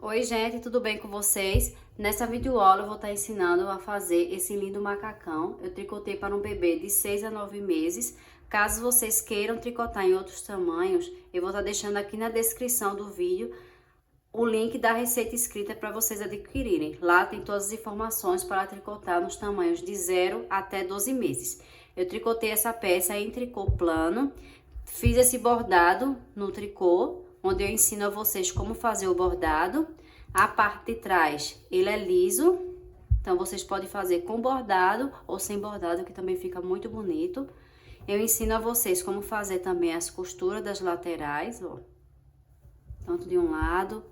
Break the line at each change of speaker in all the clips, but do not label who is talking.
Oi gente, tudo bem com vocês? Nessa videoaula eu vou estar ensinando a fazer esse lindo macacão. Eu tricotei para um bebê de 6 a 9 meses. Caso vocês queiram tricotar em outros tamanhos, eu vou estar deixando aqui na descrição do vídeo o link da receita escrita para vocês adquirirem. Lá tem todas as informações para tricotar nos tamanhos de 0 até 12 meses. Eu tricotei essa peça em tricô plano, fiz esse bordado no tricô, onde eu ensino a vocês como fazer o bordado. A parte de trás, ele é liso, então vocês podem fazer com bordado ou sem bordado, que também fica muito bonito. Eu ensino a vocês como fazer também as costuras das laterais, ó, tanto de um lado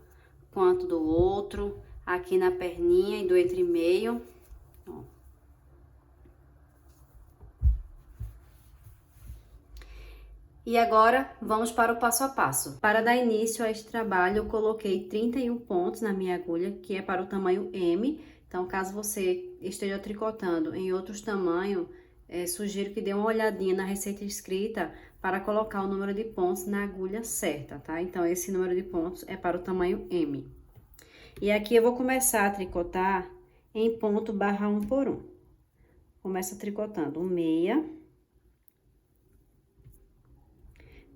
quanto do outro, aqui na perninha e do entremeio, ó. E agora, vamos para o passo a passo. Para dar início a este trabalho, eu coloquei 31 pontos na minha agulha, que é para o tamanho M. Então, caso você esteja tricotando em outros tamanhos, sugiro que dê uma olhadinha na receita escrita para colocar o número de pontos na agulha certa, tá? Então, esse número de pontos é para o tamanho M. E aqui eu vou começar a tricotar em ponto barra 1 por 1. Começa tricotando um meia.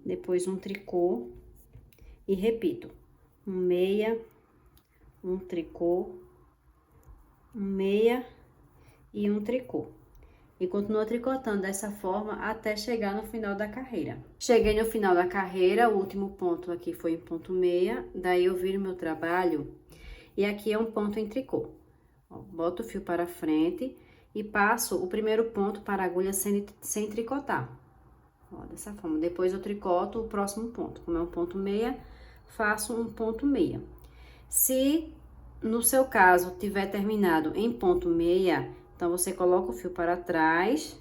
Depois um tricô e repito, um meia, um tricô, um meia e um tricô. E continuo tricotando dessa forma até chegar no final da carreira. Cheguei no final da carreira, o último ponto aqui foi em ponto meia, daí eu viro meu trabalho e aqui é um ponto em tricô. Ó, boto o fio para frente e passo o primeiro ponto para a agulha sem tricotar. Ó, dessa forma. Depois eu tricoto o próximo ponto. Como é um ponto meia, faço um ponto meia. Se no seu caso tiver terminado em ponto meia, então você coloca o fio para trás,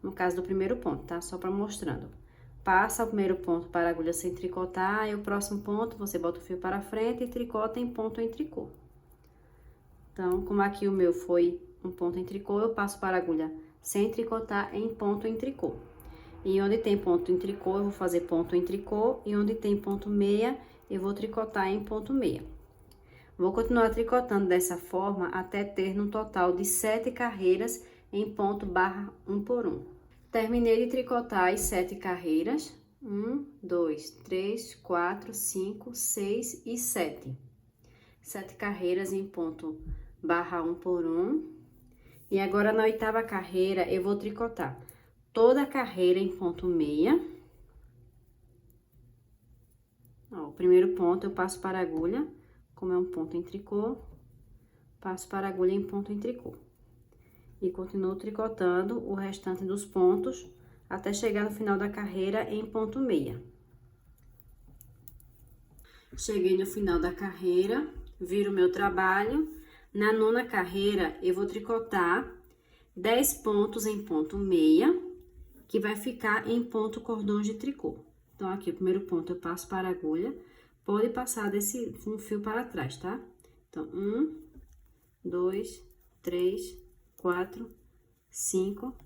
no caso do primeiro ponto, tá? Só para mostrando. Passa o primeiro ponto para a agulha sem tricotar, e o próximo ponto você bota o fio para frente e tricota em ponto em tricô. Então, como aqui o meu foi um ponto em tricô, eu passo para a agulha sem tricotar em ponto em tricô. E onde tem ponto em tricô, eu vou fazer ponto em tricô. E onde tem ponto meia, eu vou tricotar em ponto meia. Vou continuar tricotando dessa forma até ter no total de 7 carreiras em ponto barra 1 por 1. Terminei de tricotar as 7 carreiras. 1, 2, 3, 4, 5, 6 e 7. 7 carreiras em ponto barra 1 por 1. E agora, na 8ª carreira, eu vou tricotar toda a carreira em ponto meia. Ó, o primeiro ponto eu passo para a agulha, como é um ponto em tricô, passo para a agulha em ponto em tricô. E continuo tricotando o restante dos pontos até chegar no final da carreira em ponto meia. Cheguei no final da carreira, viro o meu trabalho. Na 9ª carreira, eu vou tricotar 10 pontos em ponto meia, que vai ficar em ponto cordões de tricô. Então, aqui, o primeiro ponto eu passo para a agulha, pode passar desse um fio para trás, tá? Então, 1, 2, 3, 4, 5,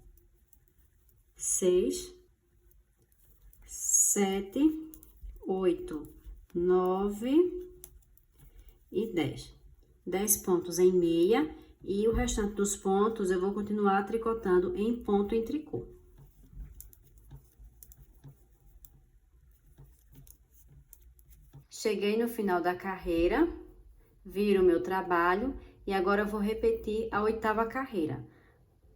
6, 7, 8, 9 e 10. 10 pontos em meia e o restante dos pontos eu vou continuar tricotando em ponto em tricô. Cheguei no final da carreira, viro o meu trabalho e agora eu vou repetir a 8ª carreira.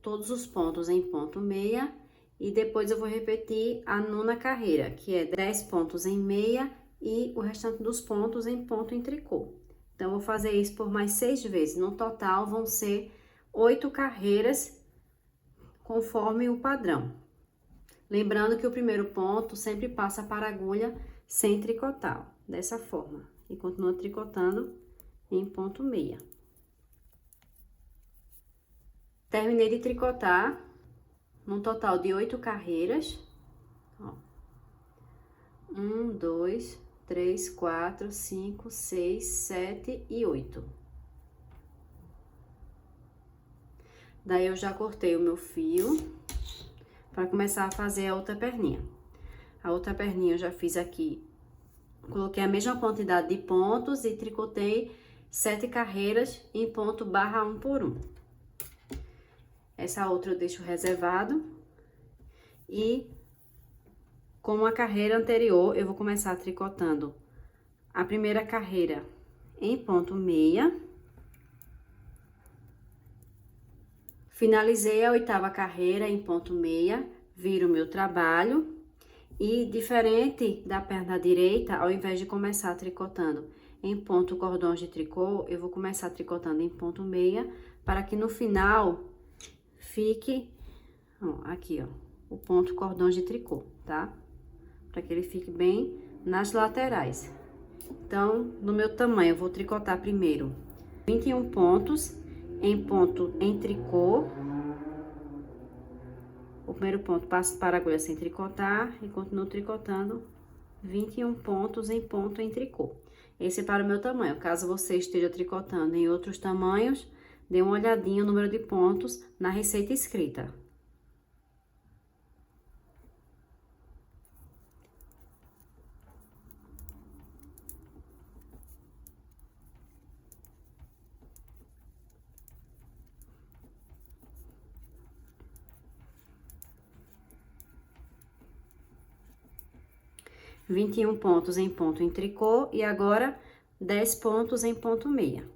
Todos os pontos em ponto meia e depois eu vou repetir a 9ª carreira, que é 10 pontos em meia e o restante dos pontos em ponto em tricô. Então, eu vou fazer isso por mais 6 vezes. No total, vão ser 8 carreiras, conforme o padrão. Lembrando que o primeiro ponto sempre passa para a agulha sem tricotar, ó, dessa forma. E continua tricotando em ponto meia. Terminei de tricotar num total de 8 carreiras. Ó. 1, 2, 3, 4, 5, 6, 7 e 8. Daí, eu já cortei o meu fio para começar a fazer a outra perninha. A outra perninha eu já fiz aqui coloquei a mesma quantidade de pontos e tricotei 7 carreiras em ponto barra 1 por 1. Essa outra eu deixo reservado. E como a carreira anterior, eu vou começar tricotando a primeira carreira em ponto meia. Finalizei a 8ª carreira em ponto meia, viro o meu trabalho. E diferente da perna direita, ao invés de começar tricotando em ponto cordões de tricô, eu vou começar tricotando em ponto meia, para que no final fique, ó, aqui, ó, o ponto cordões de tricô, tá? Para que ele fique bem nas laterais. Então, no meu tamanho, eu vou tricotar primeiro 21 pontos em tricô. O primeiro ponto, passo para a agulha sem tricotar e continuo tricotando 21 pontos em ponto em tricô. Esse é para o meu tamanho. Caso você esteja tricotando em outros tamanhos, dê uma olhadinha no número de pontos na receita escrita. — 21 pontos em ponto em tricô e agora 10 pontos em ponto meia.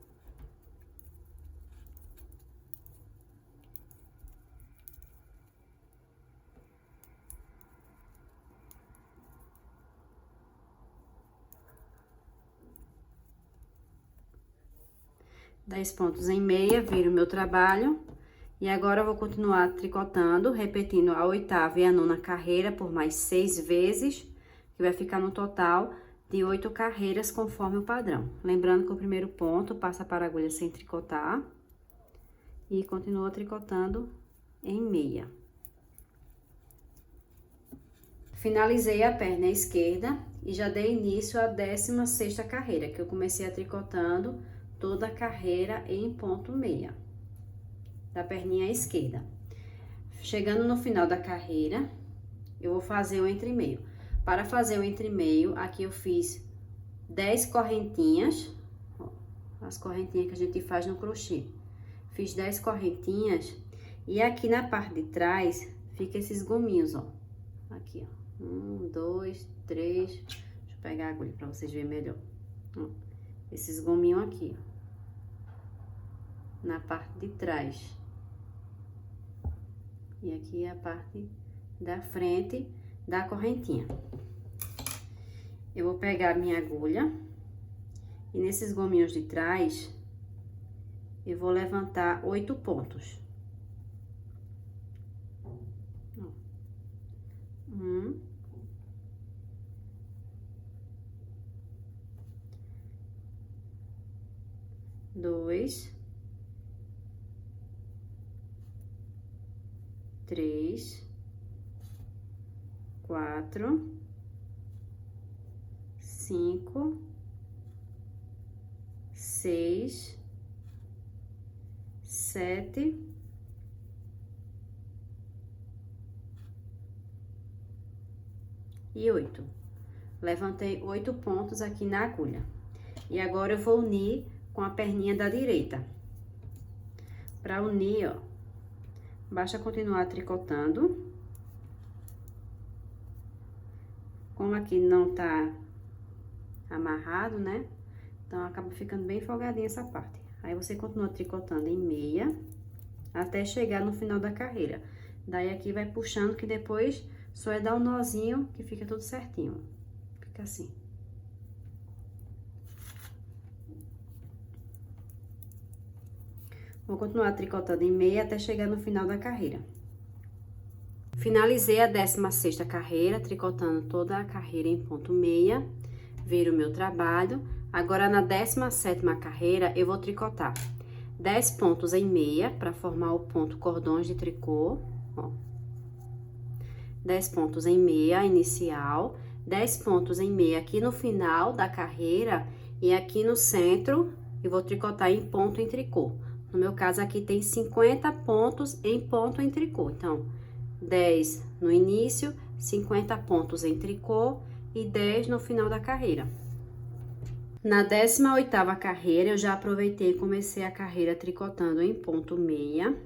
Dez pontos em meia, viro o meu trabalho. E agora eu vou continuar tricotando, repetindo a 8ª e a 9ª carreira por mais 6 vezes, que vai ficar no total de 8 carreiras, conforme o padrão. Lembrando que o primeiro ponto passa para a agulha sem tricotar e continua tricotando em meia. Finalizei a perna esquerda e já dei início à 16ª carreira, que eu comecei a tricotando toda a carreira em ponto meia da perninha esquerda. Chegando no final da carreira, eu vou fazer o entremeio. Para fazer o entremeio, aqui eu fiz 10 correntinhas, ó, as correntinhas que a gente faz no crochê. Fiz 10 correntinhas e aqui na parte de trás fica esses gominhos, ó. Aqui, ó. 1, 2, 3. Deixa eu pegar a agulha para vocês verem melhor. Ó, esses gominhos aqui, ó, na parte de trás. E aqui é a parte da frente da correntinha. Eu vou pegar minha agulha e nesses gominhos de trás, eu vou levantar 8 pontos. 1, 2, 3, 4, 5, 6, 7 e 8. Levantei 8 pontos aqui na agulha. E agora eu vou unir com a perninha da direita. Para unir, ó, basta continuar tricotando. Como aqui não tá amarrado, né? Então, acaba ficando bem folgadinha essa parte. Aí, você continua tricotando em meia, até chegar no final da carreira. Daí, aqui vai puxando, que depois só é dar um nozinho, que fica tudo certinho. Fica assim. Vou continuar tricotando em meia até chegar no final da carreira. Finalizei a 16ª carreira, tricotando toda a carreira em ponto meia. Viro o meu trabalho. Agora, na 17ª carreira, eu vou tricotar 10 pontos em meia, para formar o ponto cordões de tricô, ó. 10 pontos em meia inicial, 10 pontos em meia aqui no final da carreira e aqui no centro, eu vou tricotar em ponto em tricô. No meu caso, aqui tem 50 pontos em ponto em tricô. Então, 10 no início, 50 pontos em tricô e 10 no final da carreira. Na 18ª carreira, eu já aproveitei e comecei a carreira tricotando em ponto meia.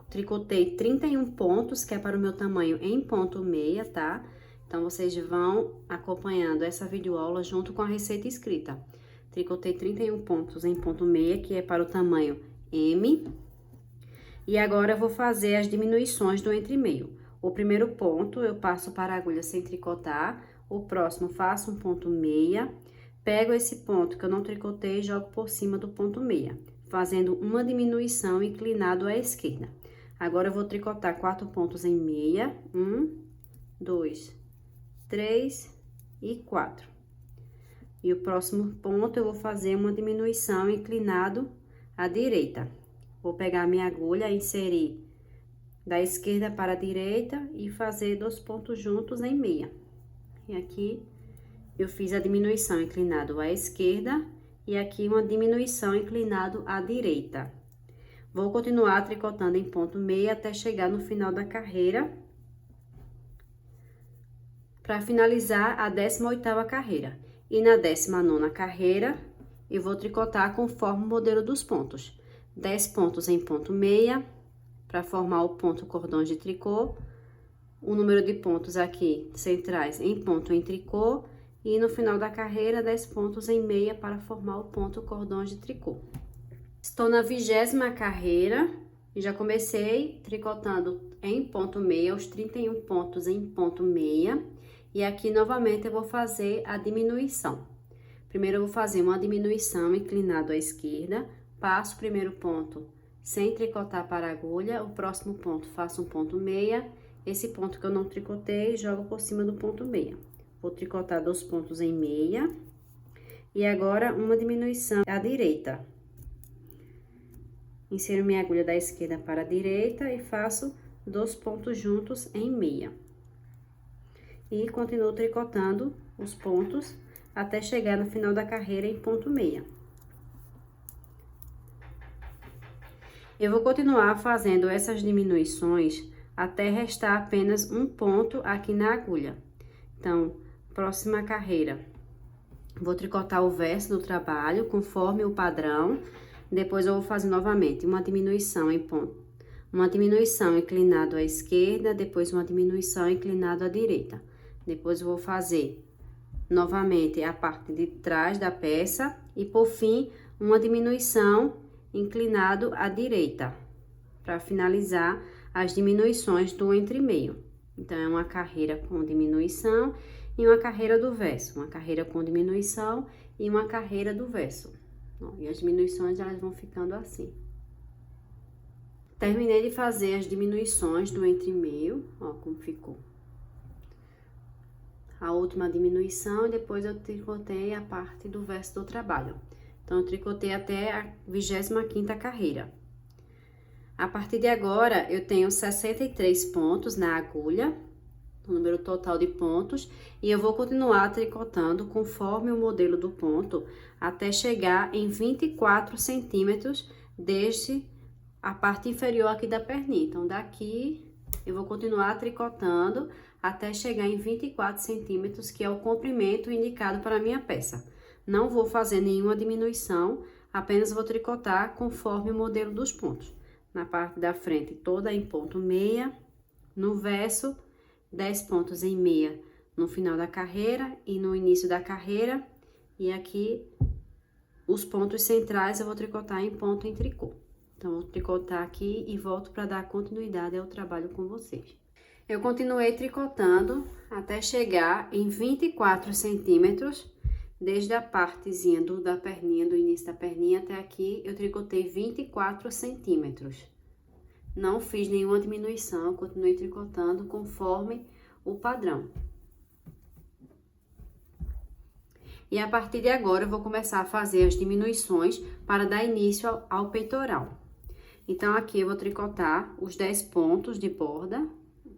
Tricotei 31 pontos, que é para o meu tamanho em ponto meia, tá? Então, vocês vão acompanhando essa videoaula junto com a receita escrita. Tricotei 31 pontos em ponto meia, que é para o tamanho M. E agora, eu vou fazer as diminuições do entre-meio. O primeiro ponto, eu passo para a agulha sem tricotar. O próximo, faço um ponto meia. Pego esse ponto que eu não tricotei e jogo por cima do ponto meia, fazendo uma diminuição inclinado à esquerda. Agora, eu vou tricotar 4 pontos em meia. 1, 2, 3 e 4. E o próximo ponto, eu vou fazer uma diminuição inclinado à direita. Vou pegar minha agulha, inserir da esquerda para a direita e fazer 2 pontos juntos em meia. E aqui, eu fiz a diminuição inclinado à esquerda e aqui uma diminuição inclinado à direita. Vou continuar tricotando em ponto meia até chegar no final da carreira, para finalizar a 18ª carreira. E na 19ª carreira, eu vou tricotar conforme o modelo dos pontos. 10 pontos em ponto meia, para formar o ponto cordões de tricô. O número de pontos aqui centrais em ponto em tricô. E no final da carreira, 10 pontos em meia para formar o ponto cordões de tricô. Estou na 20ª carreira e já comecei tricotando em ponto meia, os 31 pontos em ponto meia. E aqui, novamente, eu vou fazer a diminuição. Primeiro, eu vou fazer uma diminuição inclinado à esquerda. Passo o primeiro ponto sem tricotar para a agulha. O próximo ponto, faço um ponto meia. Esse ponto que eu não tricotei, jogo por cima do ponto meia. Vou tricotar 2 pontos em meia. E agora, uma diminuição à direita. Insiro minha agulha da esquerda para a direita e faço 2 pontos juntos em meia. E continuo tricotando os pontos até chegar no final da carreira em ponto meia. Eu vou continuar fazendo essas diminuições até restar apenas um ponto aqui na agulha. Então, próxima carreira, vou tricotar o verso do trabalho conforme o padrão. Depois, eu vou fazer novamente uma diminuição em ponto. Uma diminuição inclinado à esquerda, depois uma diminuição inclinado à direita. Depois, eu vou fazer novamente a parte de trás da peça e, por fim, uma diminuição inclinado à direita, para finalizar as diminuições do entre-meio. Então, é uma carreira com diminuição e uma carreira do verso, uma carreira com diminuição e uma carreira do verso. E as diminuições, elas vão ficando assim. Terminei de fazer as diminuições do entre-meio, ó, como ficou. A última diminuição e depois eu tricotei a parte do verso do trabalho. Então, eu tricotei até a 25ª carreira. A partir de agora, eu tenho 63 pontos na agulha, o número total de pontos, e eu vou continuar tricotando conforme o modelo do ponto, até chegar em 24 centímetros desde a parte inferior aqui da perninha. Então, daqui, eu vou continuar tricotando até chegar em 24 centímetros, que é o comprimento indicado para a minha peça. Não vou fazer nenhuma diminuição, apenas vou tricotar conforme o modelo dos pontos. Na parte da frente, toda em ponto meia, no verso, 10 pontos em meia no final da carreira e no início da carreira. E aqui, os pontos centrais eu vou tricotar em ponto em tricô. Então, vou tricotar aqui e volto para dar continuidade ao trabalho com vocês. Eu continuei tricotando até chegar em 24 centímetros, desde a partezinha da perninha, do início da perninha até aqui, eu tricotei 24 centímetros. Não fiz nenhuma diminuição, continuei tricotando conforme o padrão. E a partir de agora, eu vou começar a fazer as diminuições para dar início ao peitoral. Então, aqui eu vou tricotar os 10 pontos de borda.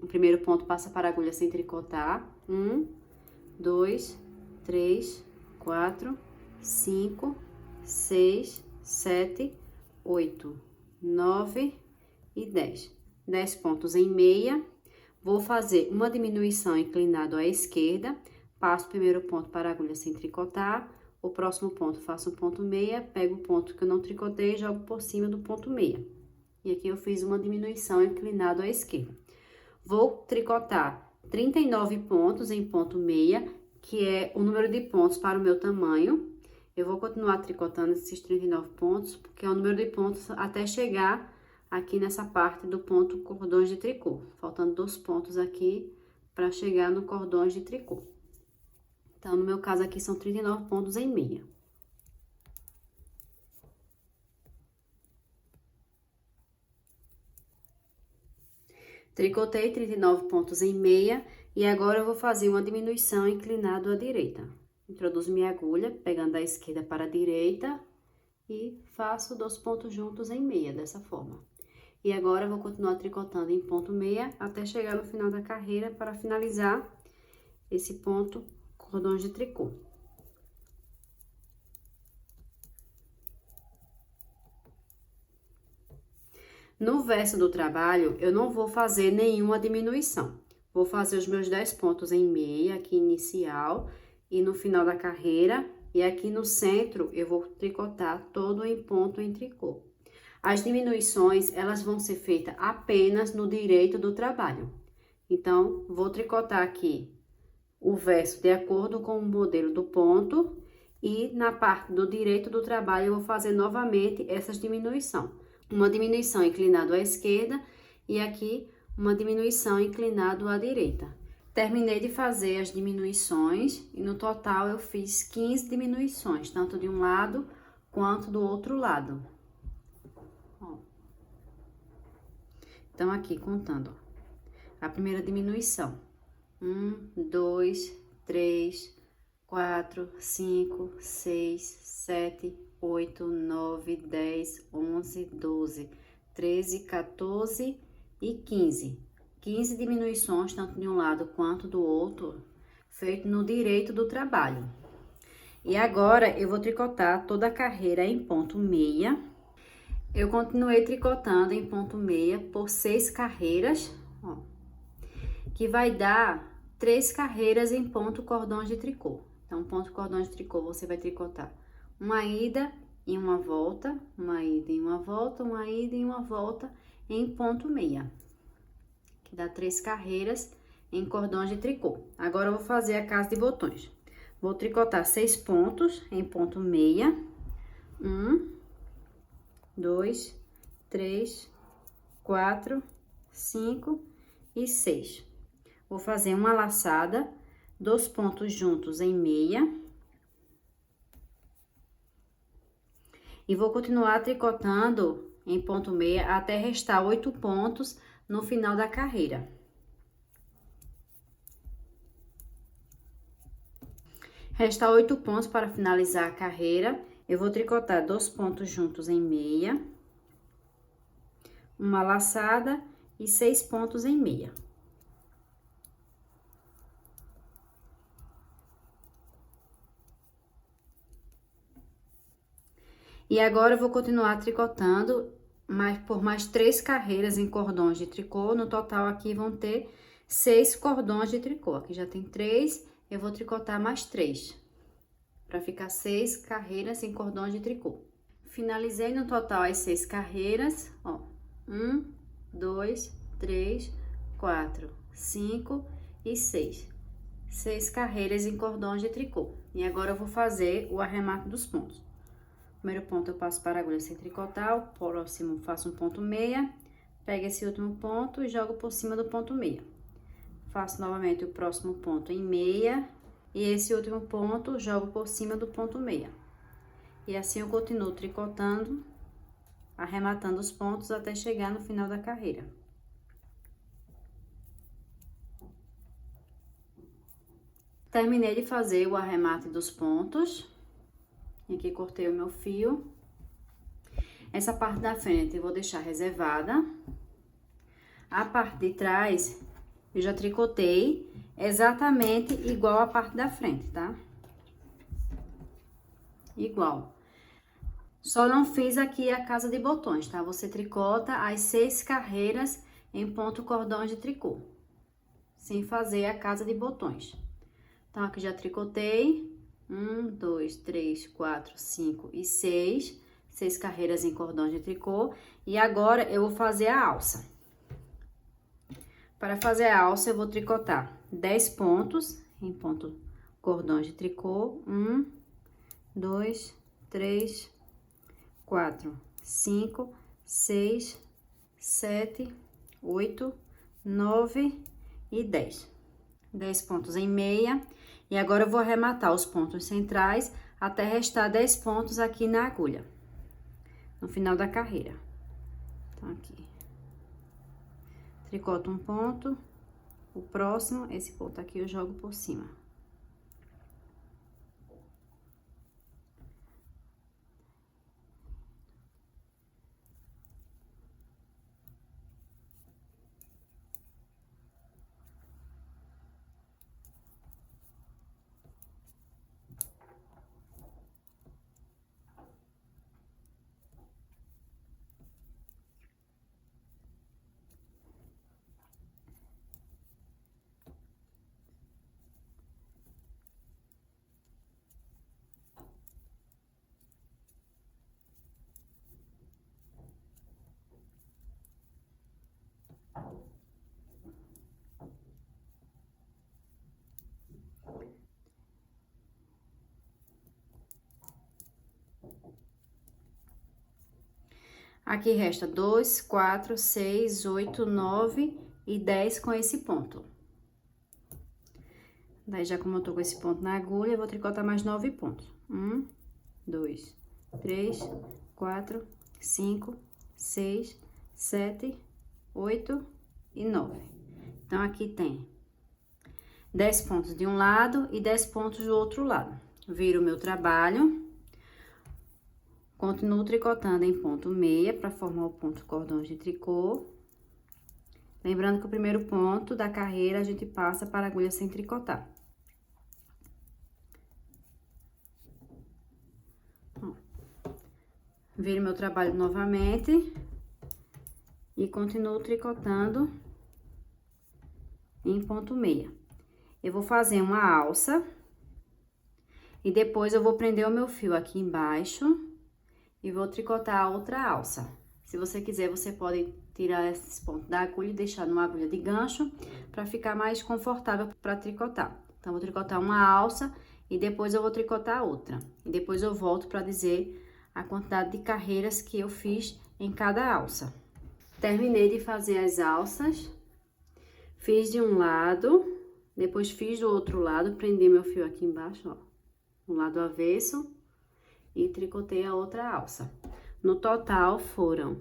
O primeiro ponto passa para a agulha sem tricotar. 1, 2, 3, 4, 5, 6, 7, 8, 9 e 10. 10 pontos em meia. Vou fazer uma diminuição inclinado à esquerda. passo o primeiro ponto para a agulha sem tricotar, o próximo ponto faço um ponto meia, pego o ponto que eu não tricotei e jogo por cima do ponto meia. E aqui eu fiz uma diminuição inclinado à esquerda. Vou tricotar 39 pontos em ponto meia, que é o número de pontos para o meu tamanho. Eu vou continuar tricotando esses 39 pontos, porque é o número de pontos até chegar aqui nessa parte do ponto cordões de tricô. Faltando 2 pontos aqui para chegar no cordões de tricô. Então, no meu caso aqui, são 39 pontos em meia. Tricotei 39 pontos em meia e agora eu vou fazer uma diminuição inclinado à direita. Introduzo minha agulha, pegando da esquerda para a direita e faço 2 pontos juntos em meia, dessa forma. E agora eu vou continuar tricotando em ponto meia até chegar no final da carreira para finalizar esse ponto cordões de tricô. No verso do trabalho, eu não vou fazer nenhuma diminuição. Vou fazer os meus 10 pontos em meia, aqui inicial, e no final da carreira, e aqui no centro, eu vou tricotar todo em ponto em tricô. As diminuições, elas vão ser feitas apenas no direito do trabalho. Então, vou tricotar aqui o verso de acordo com o modelo do ponto, e na parte do direito do trabalho, eu vou fazer novamente essas diminuições. Uma diminuição inclinado à esquerda e aqui uma diminuição inclinado à direita. Terminei de fazer as diminuições e no total eu fiz 15 diminuições, tanto de um lado quanto do outro lado. Ó. Então, aqui contando, ó, a primeira diminuição. 1, 2, 3, 4, 5, 6, 7, 8, 9, 10, 11, 12, 13, 14 e 15. 15 diminuições, tanto de um lado quanto do outro, feito no direito do trabalho. E agora, eu vou tricotar toda a carreira em ponto meia. Eu continuei tricotando em ponto meia por 6 carreiras, ó, que vai dar 3 carreiras em ponto cordões de tricô. Então, ponto cordões de tricô, você vai tricotar uma ida e uma volta, uma ida e uma volta, uma ida e uma volta em ponto meia, que dá 3 carreiras em cordões de tricô. Agora, eu vou fazer a casa de botões. Vou tricotar 6 pontos em ponto meia. 1, 2, 3, 4, 5 e 6. Vou fazer uma laçada, 2 pontos juntos em meia. E vou continuar tricotando em ponto meia até restar 8 pontos no final da carreira. Restar 8 pontos para finalizar a carreira, eu vou tricotar 2 pontos juntos em meia, uma laçada e 6 pontos em meia. E agora, eu vou continuar tricotando por mais 3 carreiras em cordões de tricô. No total, aqui vão ter 6 cordões de tricô. Aqui já tem 3, eu vou tricotar mais 3, para ficar 6 carreiras em cordões de tricô. Finalizei no total as 6 carreiras, ó. 1, 2, 3, 4, 5 e 6. 6 carreiras em cordões de tricô. E agora, eu vou fazer o arremate dos pontos. Primeiro ponto, eu passo para a agulha sem tricotar, o próximo faço um ponto meia, pego esse último ponto e jogo por cima do ponto meia. Faço novamente o próximo ponto em meia, e esse último ponto jogo por cima do ponto meia. E assim eu continuo tricotando, arrematando os pontos até chegar no final da carreira. Terminei de fazer o arremate dos pontos. Aqui cortei o meu fio. Essa parte da frente eu vou deixar reservada. A parte de trás eu já tricotei exatamente igual a parte da frente, tá? Igual. Só não fiz aqui a casa de botões, tá? Você tricota as 6 carreiras em ponto cordões de tricô, sem fazer a casa de botões. Então, aqui já tricotei. 1, 2, 3, 4, 5 e 6. 6 carreiras em cordão de tricô. E agora, eu vou fazer a alça. Para fazer a alça, eu vou tricotar 10 pontos em ponto cordões de tricô. 1, 2, 3, 4, 5, 6, 7, 8, 9 e 10. 10 pontos em meia. E agora eu vou arrematar os pontos centrais até restar 10 pontos aqui na agulha, no final da carreira. Então, aqui. Tricoto um ponto, o próximo, esse ponto aqui eu jogo por cima. Aqui resta 2, 4, 6, 8, 9 e 10 com esse ponto. Daí, já como eu tô com esse ponto na agulha, eu vou tricotar mais 9 pontos. 1, 2, 3, 4, 5, 6, 7, 8 e 9. Então, aqui tem 10 pontos de um lado e 10 pontos do outro lado. Viro o meu trabalho. Continuo tricotando em ponto meia para formar o ponto cordões de tricô. Lembrando que o primeiro ponto da carreira a gente passa para a agulha sem tricotar. Viro meu trabalho novamente e continuo tricotando em ponto meia. Eu vou fazer uma alça e depois eu vou prender o meu fio aqui embaixo e vou tricotar a outra alça. Se você quiser, você pode tirar esses pontos da agulha e deixar numa agulha de gancho para ficar mais confortável para tricotar. Então, vou tricotar uma alça e depois eu vou tricotar outra. E depois eu volto para dizer a quantidade de carreiras que eu fiz em cada alça. Terminei de fazer as alças. Fiz de um lado, depois fiz do outro lado, prendi meu fio aqui embaixo, ó, no lado avesso. E tricotei a outra alça. No total, foram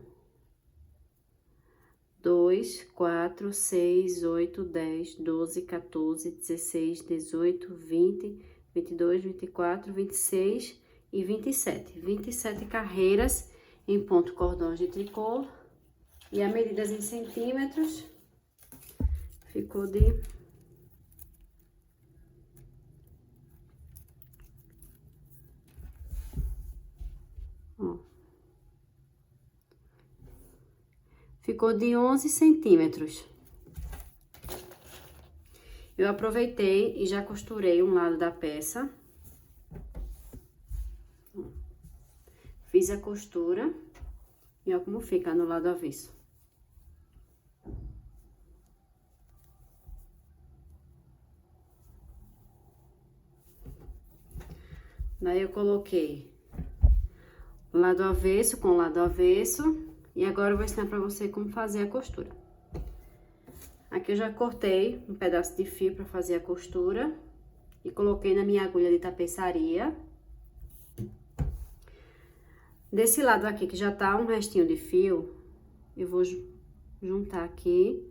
2, 4, 6, 8, 10, 12, 14, 16, 18, 20, 22, 24, 26 e 27. 27 carreiras em ponto cordões de tricô. E a medidas em centímetros ficou de... Ó. Ficou de 11 centímetros. Eu aproveitei e já costurei um lado da peça. Fiz a costura e ó como fica no lado avesso. Daí eu coloquei lado avesso com lado avesso. E agora eu vou ensinar pra você como fazer a costura. Aqui eu já cortei um pedaço de fio pra fazer a costura. E coloquei na minha agulha de tapeçaria. Desse lado aqui, que já tá um restinho de fio, eu vou juntar aqui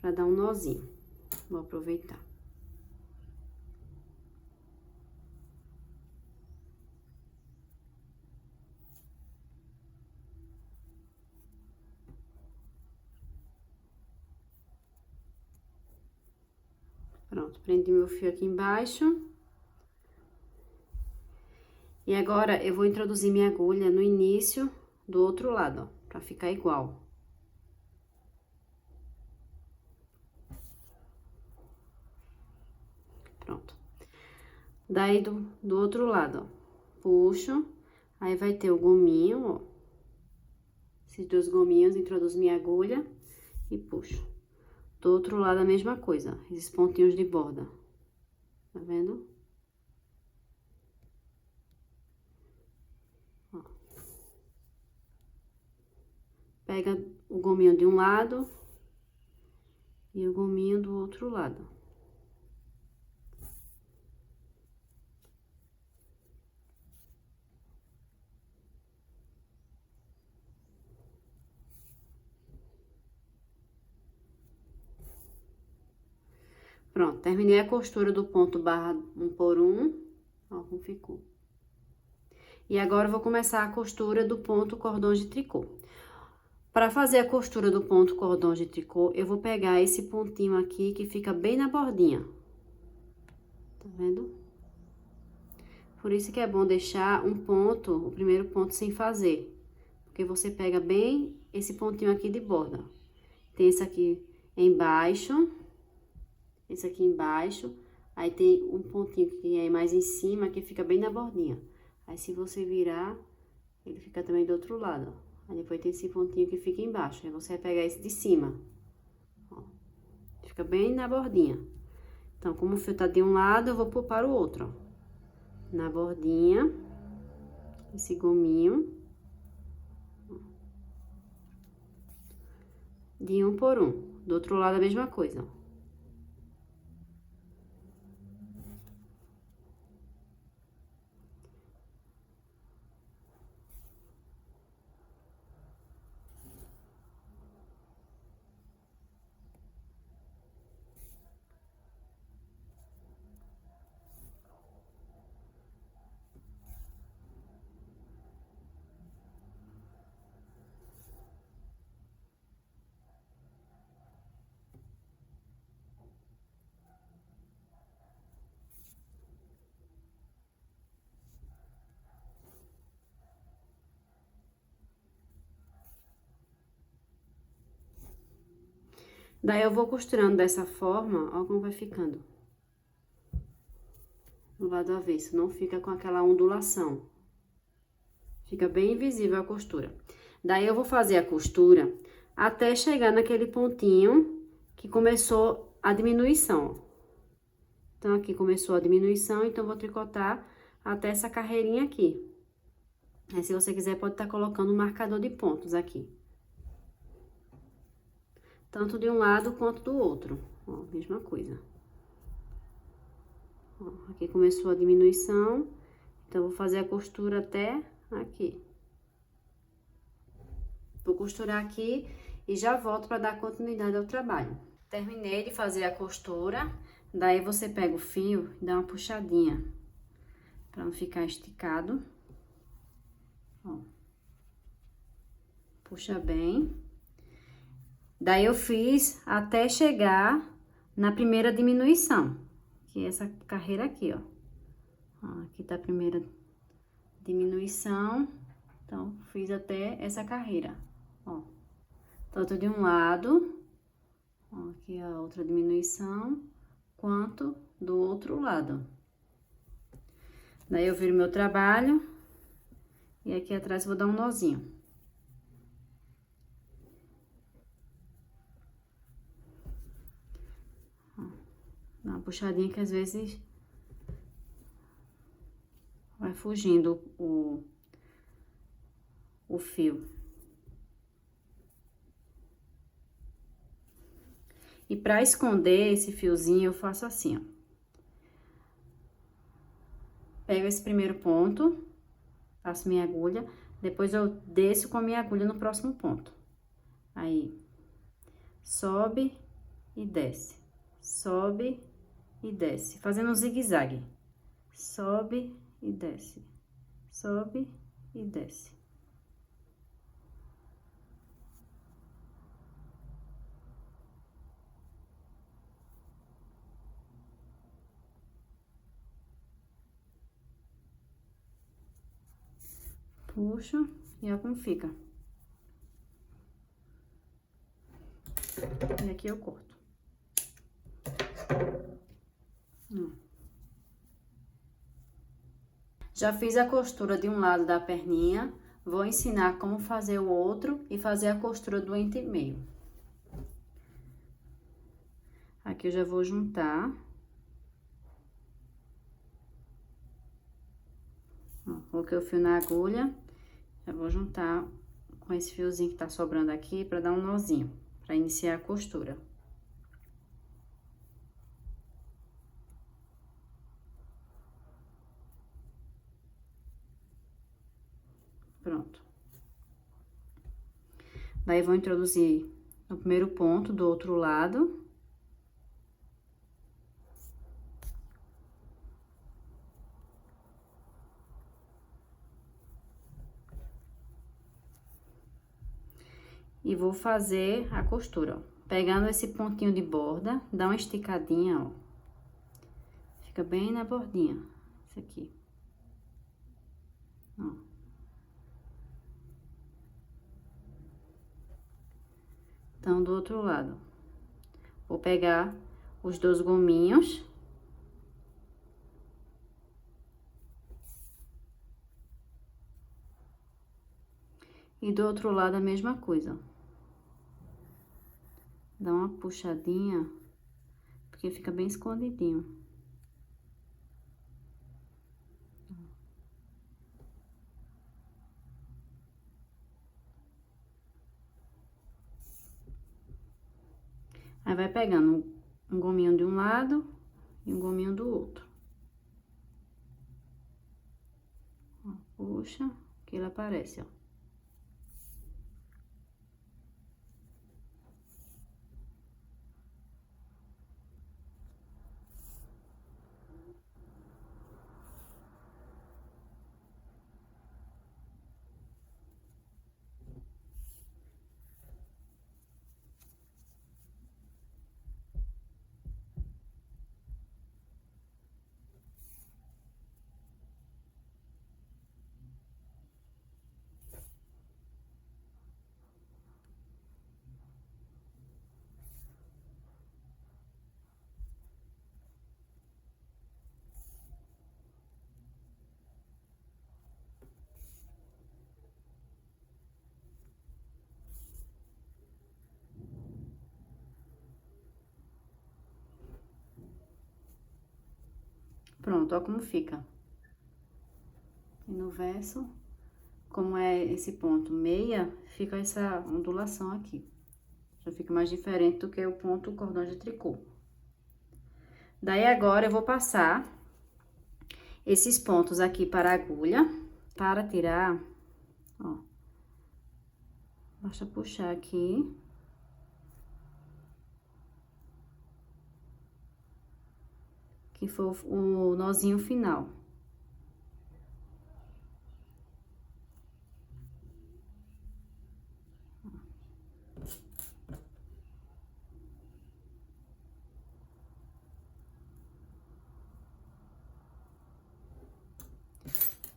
pra dar um nozinho. Vou aproveitar. Pronto, prendi meu fio aqui embaixo. E agora, eu vou introduzir minha agulha no início do outro lado, ó, pra ficar igual. Pronto. Daí, do outro lado, ó, puxo, aí vai ter o gominho, ó. Esses dois gominhos, introduzo minha agulha e puxo. Do outro lado, a mesma coisa, esses pontinhos de borda. Tá vendo? Ó. Pega o gominho de um lado e o gominho do outro lado. Pronto, terminei a costura do ponto barra 1 por 1, ó como ficou. E agora eu vou começar a costura do ponto cordões de tricô. Para fazer a costura do ponto cordões de tricô, eu vou pegar esse pontinho aqui que fica bem na bordinha. Tá vendo? Por isso que é bom deixar um ponto, o primeiro ponto sem fazer. Porque você pega bem esse pontinho aqui de borda. Tem esse aqui embaixo, esse aqui embaixo, aí tem um pontinho que é mais em cima, que fica bem na bordinha. Aí, se você virar, ele fica também do outro lado, ó. Aí, depois tem esse pontinho que fica embaixo. Aí, você vai pegar esse de cima, ó. Fica bem na bordinha. Então, como o fio tá de um lado, eu vou pôr para o outro, ó. Na bordinha, esse gominho. De 1 por 1. Do outro lado, a mesma coisa, ó. Daí, eu vou costurando dessa forma, ó como vai ficando. Do lado avesso, não fica com aquela ondulação. Fica bem invisível a costura. Daí, eu vou fazer a costura até chegar naquele pontinho que começou a diminuição, ó. Então, aqui começou a diminuição, então, vou tricotar até essa carreirinha aqui. Aí, se você quiser, pode estar colocando um marcador de pontos aqui. Tanto de um lado quanto do outro, ó, mesma coisa. Ó, aqui começou a diminuição, então, vou fazer a costura até aqui. Vou costurar aqui e já volto para dar continuidade ao trabalho. Terminei de fazer a costura, daí você pega o fio e dá uma puxadinha, para não ficar esticado. Ó. Puxa bem. Daí, eu fiz até chegar na primeira diminuição, que é essa carreira aqui, ó. Ó, aqui tá a primeira diminuição, então, fiz até essa carreira, ó. Tanto de um lado, ó, aqui a outra diminuição, quanto do outro lado. Daí, eu viro meu trabalho, e aqui atrás vou dar um nozinho. Dá uma puxadinha que às vezes vai fugindo o fio. E pra esconder esse fiozinho, eu faço assim, ó. Pego esse primeiro ponto, passo minha agulha, depois eu desço com a minha agulha no próximo ponto. Aí, sobe e desce, sobe e desce, fazendo um zigue-zague. Sobe e desce, sobe e desce. Puxo e olha como fica. E aqui eu corto. Já fiz a costura de um lado da perninha, vou ensinar como fazer o outro e fazer a costura do ente meio. Aqui eu já vou juntar. Ó, coloquei o fio na agulha, já vou juntar com esse fiozinho que tá sobrando aqui pra dar um nozinho, pra iniciar a costura. Pronto. Daí, vou introduzir no primeiro ponto do outro lado. E vou fazer a costura, ó. Pegando esse pontinho de borda, dá uma esticadinha, ó. Fica bem na bordinha, esse aqui. Ó. Então, do outro lado, vou pegar os 2 gominhos. E do outro lado a mesma coisa, ó. Dá uma puxadinha, porque fica bem escondidinho. Aí, vai pegando um gominho de um lado e um gominho do outro. Ó, puxa, que ele aparece, ó. Pronto, ó como fica. E no verso, como é esse ponto meia, fica essa ondulação aqui. Já fica mais diferente do que o ponto cordão de tricô. Daí, agora, eu vou passar esses pontos aqui para a agulha. Para tirar, ó, basta puxar aqui. Que foi o nozinho final.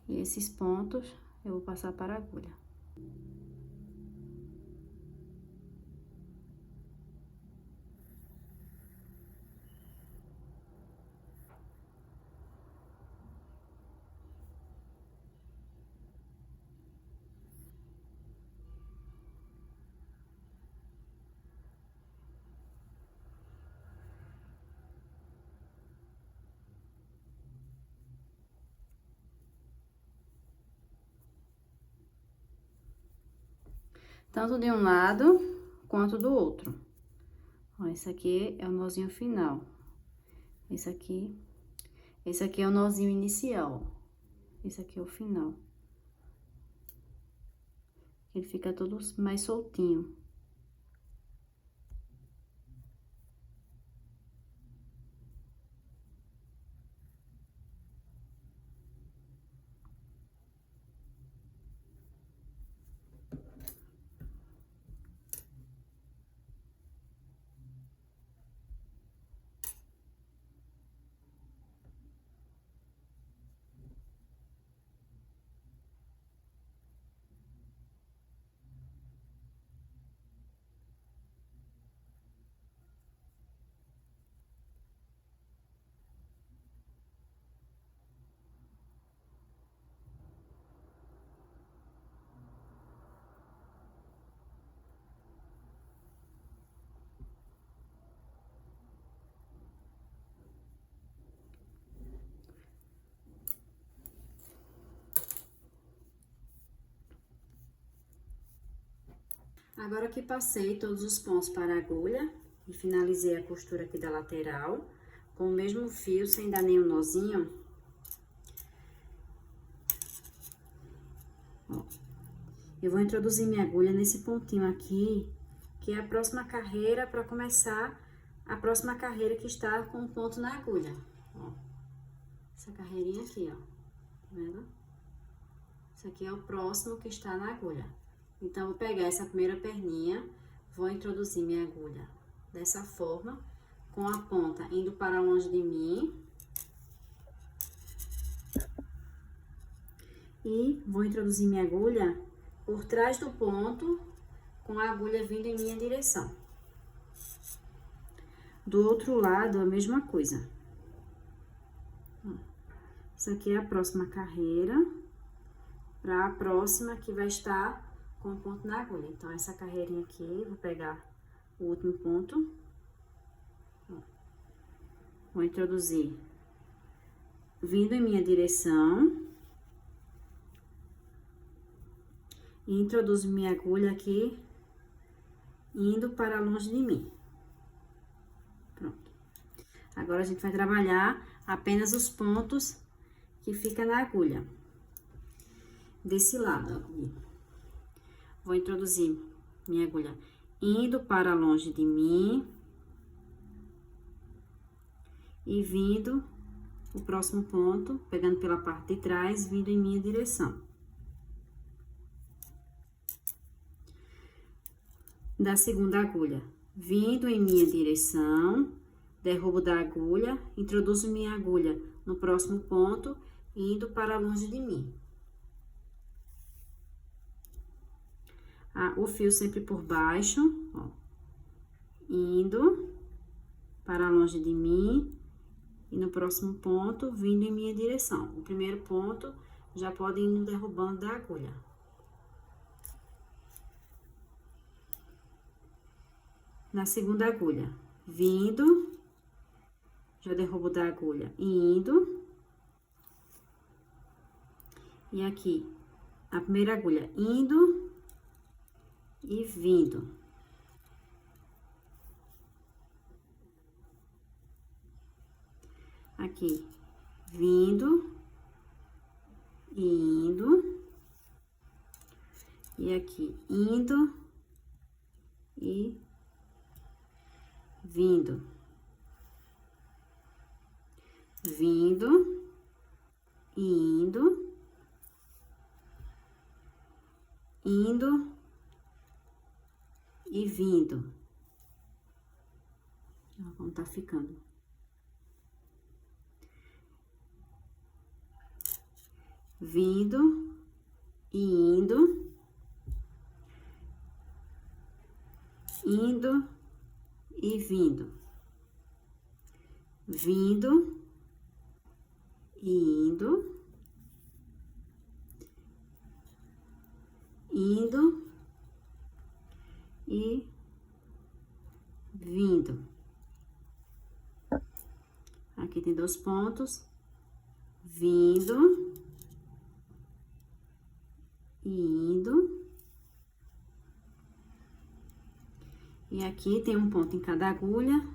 E esses pontos eu vou passar para a agulha. Tanto de um lado quanto do outro. Ó, esse aqui é o nozinho final. Esse aqui é o nozinho inicial, ó. Esse aqui é o final. Ele fica todo mais soltinho. Agora que passei todos os pontos para a agulha e finalizei a costura aqui da lateral, com o mesmo fio, sem dar nenhum nozinho, ó, eu vou introduzir minha agulha nesse pontinho aqui, que é a próxima carreira, para começar a próxima carreira que está com o ponto na agulha, ó. Essa carreirinha aqui, ó, tá vendo? Esse aqui é o próximo que está na agulha. Então, vou pegar essa primeira perninha, vou introduzir minha agulha dessa forma, com a ponta indo para longe de mim. E vou introduzir minha agulha por trás do ponto, com a agulha vindo em minha direção. Do outro lado, a mesma coisa. Essa aqui é a próxima carreira, para a próxima que vai estar com o ponto na agulha. Então, essa carreirinha aqui, vou pegar o último ponto. Vou introduzir vindo em minha direção. E introduzo minha agulha aqui, indo para longe de mim. Pronto. Agora, a gente vai trabalhar apenas os pontos que fica na agulha. Desse lado aqui. Vou introduzir minha agulha indo para longe de mim. E vindo o próximo ponto, pegando pela parte de trás, vindo em minha direção. Da segunda agulha, vindo em minha direção, derrubo da agulha, introduzo minha agulha no próximo ponto, indo para longe de mim. O fio sempre por baixo, ó, indo para longe de mim, e no próximo ponto, vindo em minha direção. O primeiro ponto, já pode ir no derrubando da agulha. Na segunda agulha, vindo, já derrubo da agulha, indo. E aqui, a primeira agulha, indo e vindo. Aqui, vindo, indo. E aqui, indo e vindo. Vindo, indo, indo e vindo. Olha como tá ficando. Vindo e indo, indo e vindo, vindo e indo, indo e vindo. Aqui tem 2 pontos, vindo e indo. E aqui tem um ponto em cada agulha,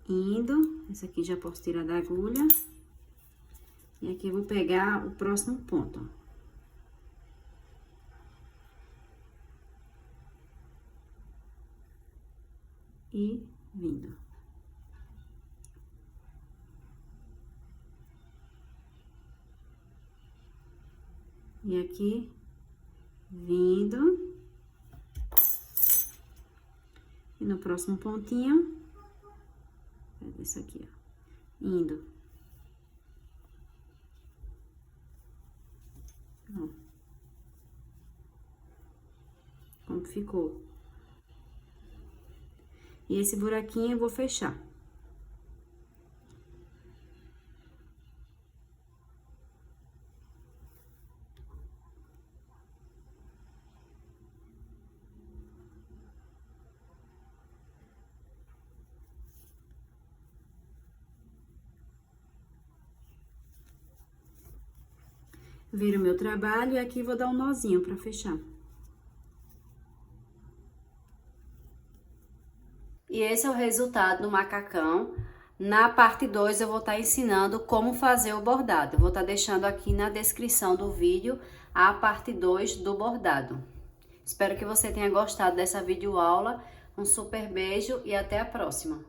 indo. Esse aqui já posso tirar da agulha. E aqui eu vou pegar o próximo ponto. E vindo. E aqui, vindo. E no próximo pontinho, pega isso aqui, ó, indo. Ó. Como ficou. E esse buraquinho eu vou fechar. Viro o meu trabalho e aqui vou dar um nozinho pra fechar. E esse é o resultado do macacão. Na parte 2 eu vou estar ensinando como fazer o bordado. Eu vou estar deixando aqui na descrição do vídeo a parte 2 do bordado. Espero que você tenha gostado dessa videoaula. Um super beijo e até a próxima.